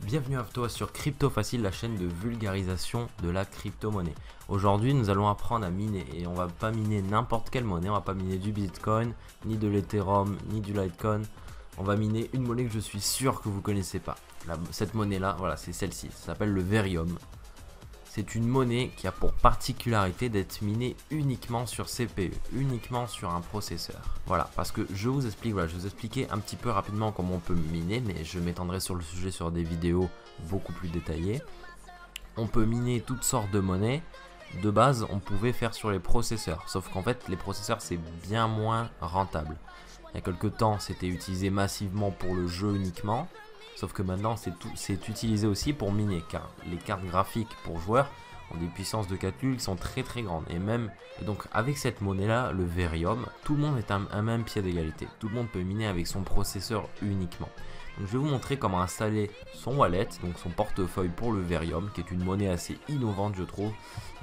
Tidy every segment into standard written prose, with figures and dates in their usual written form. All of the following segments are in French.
Bienvenue à toi sur Crypto Facile, la chaîne de vulgarisation de la crypto-monnaie. Aujourd'hui, nous allons apprendre à miner et on va pas miner n'importe quelle monnaie, on va pas miner du Bitcoin, ni de l'Ethereum, ni du Litecoin. On va miner une monnaie que je suis sûr que vous connaissez pas. Cette monnaie-là, voilà, c'est celle-ci, ça s'appelle le Verium. C'est une monnaie qui a pour particularité d'être minée uniquement sur CPU, uniquement sur un processeur. Voilà, parce que je vous explique, voilà, je vais vous expliquer un petit peu rapidement comment on peut miner, mais je m'étendrai sur le sujet sur des vidéos beaucoup plus détaillées. On peut miner toutes sortes de monnaies. De base, on pouvait faire sur les processeurs, sauf qu'en fait, les processeurs, c'est bien moins rentable. Il y a quelques temps, c'était utilisé massivement pour le jeu uniquement. Sauf que maintenant c'est utilisé aussi pour miner, car les cartes graphiques pour joueurs ont des puissances de calcul qui sont très grandes. Et donc avec cette monnaie là, le Verium, tout le monde est à un même pied d'égalité. Tout le monde peut miner avec son processeur uniquement. Donc je vais vous montrer comment installer son wallet, donc son portefeuille pour le Verium, qui est une monnaie assez innovante je trouve.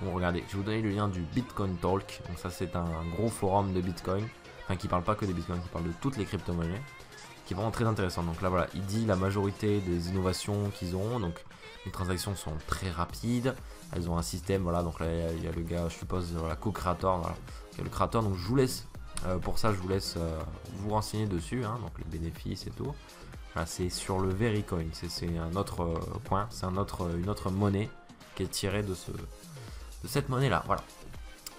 Donc regardez, je vais vous donner le lien du Bitcoin Talk. Donc ça c'est un gros forum de Bitcoin, enfin qui parle pas que des Bitcoins, qui parle de toutes les crypto-monnaies, qui est vraiment très intéressant. Donc là voilà, il dit la majorité des innovations qu'ils ont. Donc les transactions sont très rapides, elles ont un système, voilà. Donc là il y a le gars, je suppose, voilà, co-créateur, voilà, qui est le créateur. Donc je vous laisse pour ça, je vous laisse vous renseigner dessus, hein, donc les bénéfices et tout. Voilà, c'est sur le Vericoin, c'est un autre coin, c'est une autre monnaie qui est tirée de cette monnaie là. Voilà.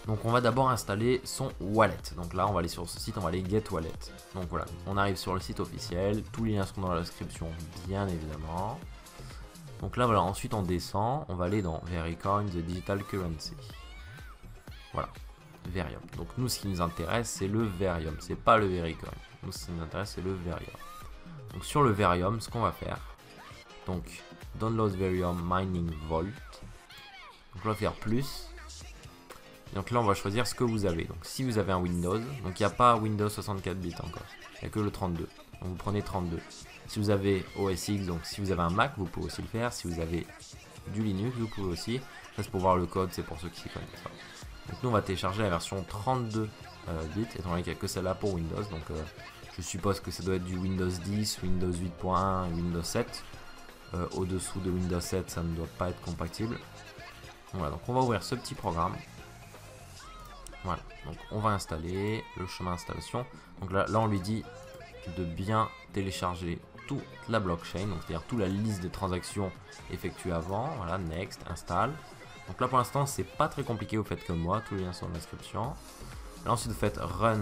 Donc on va d'abord installer son wallet. Donc là on va aller sur ce site, on va aller get wallet. Donc voilà, on arrive sur le site officiel, tous les liens seront dans la description bien évidemment. Donc là voilà, ensuite on descend, on va aller dans Vericoin, the digital currency. Voilà, Verium. Donc nous ce qui nous intéresse c'est le Verium, c'est pas le Vericoin. Nous ce qui nous intéresse c'est le Verium. Donc sur le Verium, ce qu'on va faire, donc download Verium mining vault. Donc on va faire plus. Donc là on va choisir ce que vous avez. Donc si vous avez un Windows, donc il n'y a pas Windows 64 bits encore, il n'y a que le 32. Donc vous prenez 32. Si vous avez OS X, donc si vous avez un Mac, vous pouvez aussi le faire. Si vous avez du Linux, vous pouvez aussi. Ça c'est pour voir le code, c'est pour ceux qui s'y connaissent pas. Donc nous on va télécharger la version 32 bits, étant donné qu'il n'y a que celle-là pour Windows. Donc je suppose que ça doit être du Windows 10, Windows 8.1, Windows 7. Au-dessous de Windows 7, ça ne doit pas être compatible. Voilà, donc on va ouvrir ce petit programme. Voilà, donc on va installer le chemin d'installation. Donc là on lui dit de bien télécharger toute la blockchain, donc c'est-à-dire toute la liste de transactions effectuées avant. Voilà, next, install. Donc là pour l'instant c'est pas très compliqué, vous faites comme moi, tous les liens sont dans la description. Là ensuite vous faites run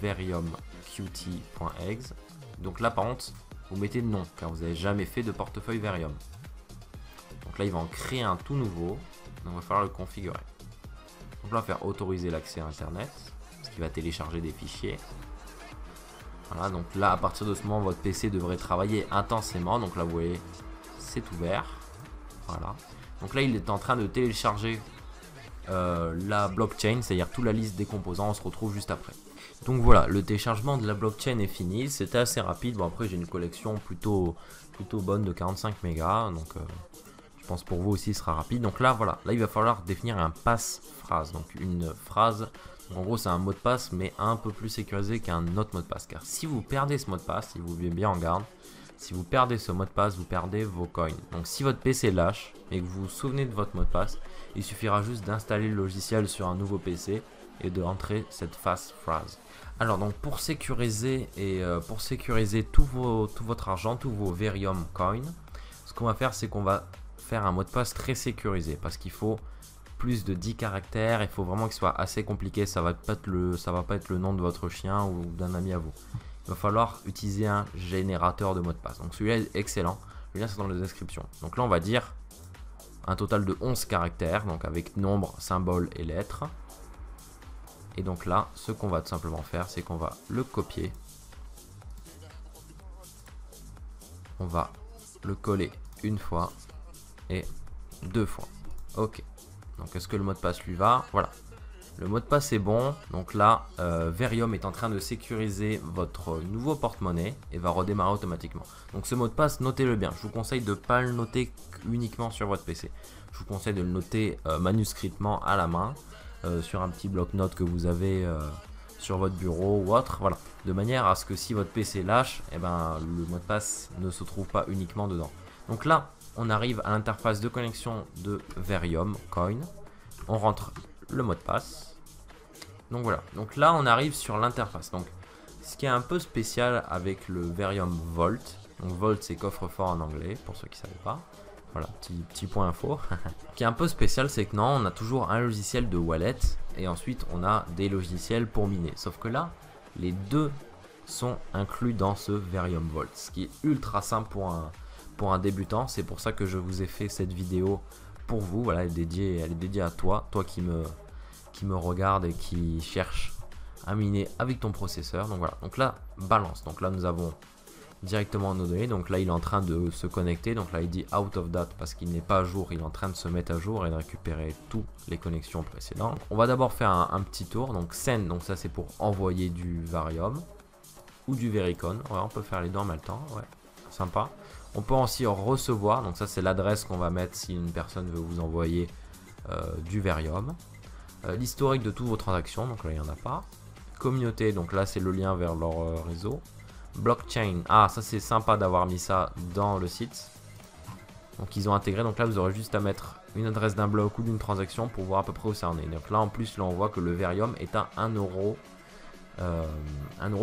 verium qt.exe. Donc là par contre vous mettez non, car vous n'avez jamais fait de portefeuille Verium. Donc là il va en créer un tout nouveau, donc il va falloir le configurer. Donc là, on va faire autoriser l'accès à internet, ce qui va télécharger des fichiers. Voilà, donc là à partir de ce moment votre PC devrait travailler intensément. Donc là vous voyez c'est ouvert. Voilà, donc là il est en train de télécharger la blockchain, c'est-à-dire toute la liste des composants. On se retrouve juste après. Donc voilà, le téléchargement de la blockchain est fini, c'était assez rapide. Bon après j'ai une collection plutôt bonne de 45 mégas, donc je pense pour vous aussi ce sera rapide. Donc là voilà, là il va falloir définir un passphrase, donc une phrase. Donc en gros c'est un mot de passe mais un peu plus sécurisé qu'un autre mot de passe, car si vous perdez ce mot de passe, si vous vivez bien en garde, si vous perdez ce mot de passe, vous perdez vos coins. Donc si votre PC lâche et que vous vous souvenez de votre mot de passe, il suffira juste d'installer le logiciel sur un nouveau PC et de entrer cette passphrase. Alors donc pour sécuriser tout votre argent, tous vos Verium coins, ce qu'on va faire c'est qu'on va faire un mot de passe très sécurisé, parce qu'il faut plus de 10 caractères, il faut vraiment qu'il soit assez compliqué, ça va pas être le nom de votre chien ou d'un ami à vous. Il va falloir utiliser un générateur de mot de passe. Donc celui-là est excellent, le lien c'est dans la description. Donc là on va dire un total de 11 caractères, donc avec nombres, symboles et lettres. Et donc là, ce qu'on va tout simplement faire, c'est qu'on va le copier. On va le coller une fois et deux fois. Ok. Donc est-ce que le mot de passe lui va? Voilà. Le mot de passe est bon. Donc là, Verium est en train de sécuriser votre nouveau porte-monnaie et va redémarrer automatiquement. Donc ce mot de passe, notez-le bien. Je vous conseille de ne pas le noter uniquement sur votre PC. Je vous conseille de le noter manuscritement à la main. Sur un petit bloc-notes que vous avez sur votre bureau ou autre, voilà, de manière à ce que si votre PC lâche, eh ben, le mot de passe ne se trouve pas uniquement dedans. Donc là, on arrive à l'interface de connexion de Verium Coin. On rentre le mot de passe. Donc voilà. Donc là, on arrive sur l'interface. Donc, ce qui est un peu spécial avec le Verium Vault. Donc Vault, c'est coffre-fort en anglais, pour ceux qui ne savaient pas. Voilà, petit point info. Ce qui est un peu spécial, c'est que non, on a toujours un logiciel de wallet. Et ensuite, on a des logiciels pour miner. Sauf que là, les deux sont inclus dans ce Verium Vault. Ce qui est ultra simple pour un débutant. C'est pour ça que je vous ai fait cette vidéo pour vous. Voilà, elle est dédiée à toi qui me regarde et qui cherche à miner avec ton processeur. Donc voilà, donc là, balance. Donc là, nous avons directement nos données. Donc là, il est en train de se connecter. Donc là, il dit out of date parce qu'il n'est pas à jour. Il est en train de se mettre à jour et de récupérer toutes les connexions précédentes. On va d'abord faire un petit tour. Donc send, donc ça c'est pour envoyer du Verium ou du Vericon. Ouais, on peut faire les deux en même temps. Ouais, sympa. On peut aussi recevoir. Donc ça c'est l'adresse qu'on va mettre si une personne veut vous envoyer du Verium. L'historique de toutes vos transactions. Donc là, il n'y en a pas. Communauté, donc là c'est le lien vers leur réseau. Blockchain, ah ça c'est sympa d'avoir mis ça dans le site. Donc ils ont intégré, donc là vous aurez juste à mettre une adresse d'un bloc ou d'une transaction pour voir à peu près où ça en est. Donc là en plus, là on voit que le Verium est à 1,285€. Donc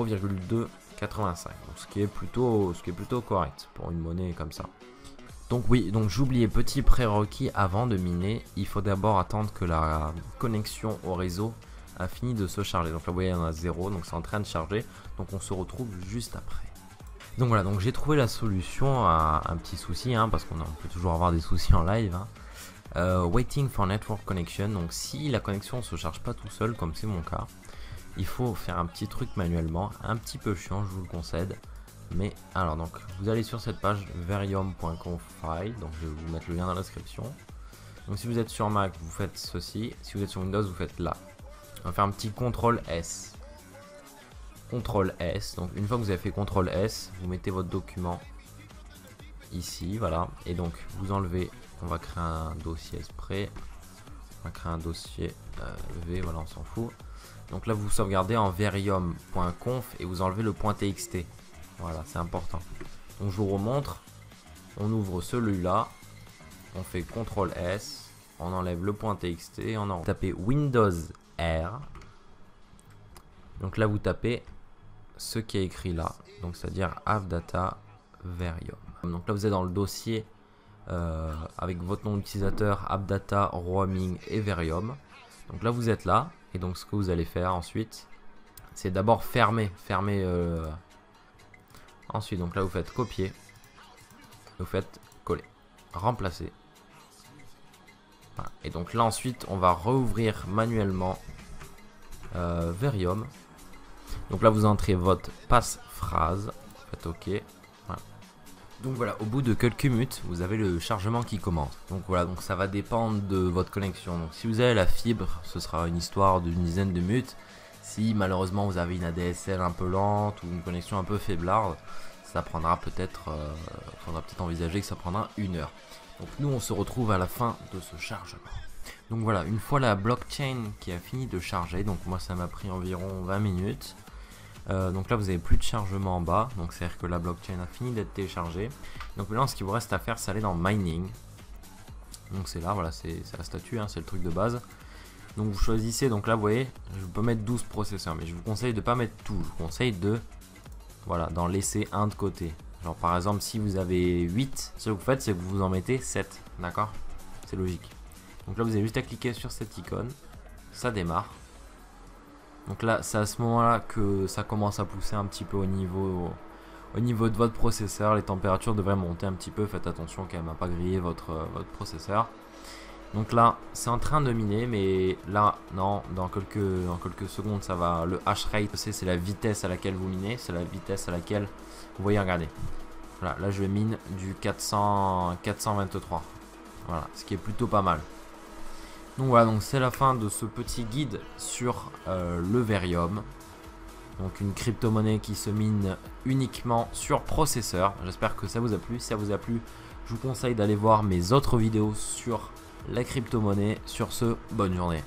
ce qui est plutôt correct pour une monnaie comme ça. Donc oui, donc j'oubliais, petit prérequis avant de miner, il faut d'abord attendre que la connexion au réseau a fini de se charger. Donc là vous voyez, il y en a 0, donc c'est en train de charger. Donc on se retrouve juste après. Donc voilà, donc j'ai trouvé la solution à un petit souci, hein, parce qu'on peut toujours avoir des soucis en live. Waiting for network connection. Donc si la connexion ne se charge pas tout seul, comme c'est mon cas, il faut faire un petit truc manuellement, un petit peu chiant, je vous le concède. Mais alors, donc vous allez sur cette page verium.conf/file, donc je vais vous mettre le lien dans la description. Donc si vous êtes sur Mac, vous faites ceci. Si vous êtes sur Windows, vous faites là. On va faire un petit CTRL S. CTRL S. Donc une fois que vous avez fait CTRL S, vous mettez votre document ici, voilà. Et donc vous enlevez, on va créer un dossier exprès. On va créer un dossier V, voilà, on s'en fout. Donc là vous sauvegardez en verium.conf et vous enlevez le .txt. Voilà, c'est important. Donc je vous remontre. On ouvre celui-là. On fait CTRL S. On enlève le .txt. On tape Windows R. Donc là vous tapez ce qui est écrit là, donc c'est-à-dire AppData Verium. Donc là vous êtes dans le dossier avec votre nom d'utilisateur, AppData, Roaming et Verium. Donc là vous êtes là, et donc ce que vous allez faire ensuite, c'est d'abord fermer. Ensuite, donc là vous faites copier, vous faites coller, remplacer. Voilà. Et donc là ensuite on va rouvrir manuellement Verium. Donc là vous entrez votre passphrase, faites OK. Voilà. Donc voilà, au bout de quelques minutes, vous avez le chargement qui commence. Donc voilà, donc ça va dépendre de votre connexion. Donc si vous avez la fibre, ce sera une histoire d'une dizaine de minutes. Si malheureusement vous avez une ADSL un peu lente ou une connexion un peu faiblarde, ça prendra peut-être, faudra peut-être envisager que ça prendra 1 heure. Donc nous on se retrouve à la fin de ce chargement. Donc voilà, une fois la blockchain qui a fini de charger, donc moi ça m'a pris environ 20 minutes. Donc là vous avez plus de chargement en bas, donc c'est à dire que la blockchain a fini d'être téléchargée. Donc maintenant ce qu'il vous reste à faire, c'est aller dans mining. Donc c'est là, voilà, c'est la statue, hein, c'est le truc de base. Donc vous choisissez, donc là vous voyez, je peux mettre 12 processeurs, mais je vous conseille de ne pas mettre tout, je vous conseille de, voilà, d'en laisser un de côté. Genre par exemple si vous avez 8, ce que vous faites c'est que vous en mettez 7, d'accord? C'est logique. Donc là vous avez juste à cliquer sur cette icône, ça démarre. Donc là c'est à ce moment là que ça commence à pousser un petit peu au niveau de votre processeur. Les températures devraient monter un petit peu, faites attention quand même à pas griller votre processeur. Donc là c'est en train de miner, mais là non, dans quelques secondes ça va. Le hash rate, c'est la vitesse à laquelle vous minez, c'est la vitesse à laquelle vous voyez, regardez. Voilà, là je mine du 423. Voilà, ce qui est plutôt pas mal. Donc voilà, donc c'est la fin de ce petit guide sur le Verium. Donc une crypto-monnaie qui se mine uniquement sur processeur. J'espère que ça vous a plu. Si ça vous a plu, je vous conseille d'aller voir mes autres vidéos sur la crypto-monnaie. Sur ce, bonne journée.